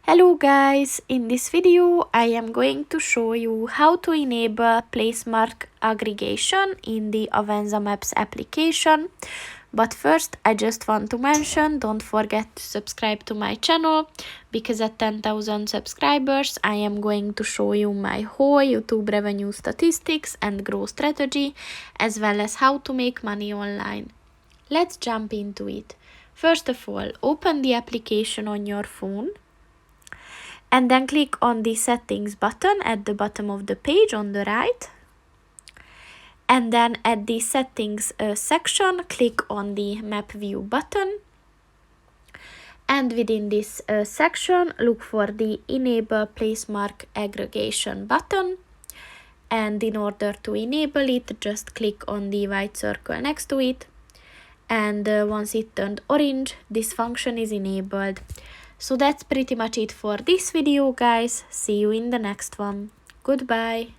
Hello guys, in this video I am going to show you how to enable placemark aggregation in the Avenza Maps application. But first I just want to mention, don't forget to subscribe to my channel, because at 10,000 subscribers I am going to show you my whole YouTube revenue statistics and growth strategy, as well as how to make money online. Let's jump into it. First of all, open the application on your phone. And then click on the settings button at the bottom of the page on the right. And then at the settings section, click on the map view button. And within this section, look for the enable placemark aggregation button. And in order to enable it, just click on the white circle next to it. And once it turned orange, this function is enabled. So that's pretty much it for this video, guys. See you in the next one. Goodbye.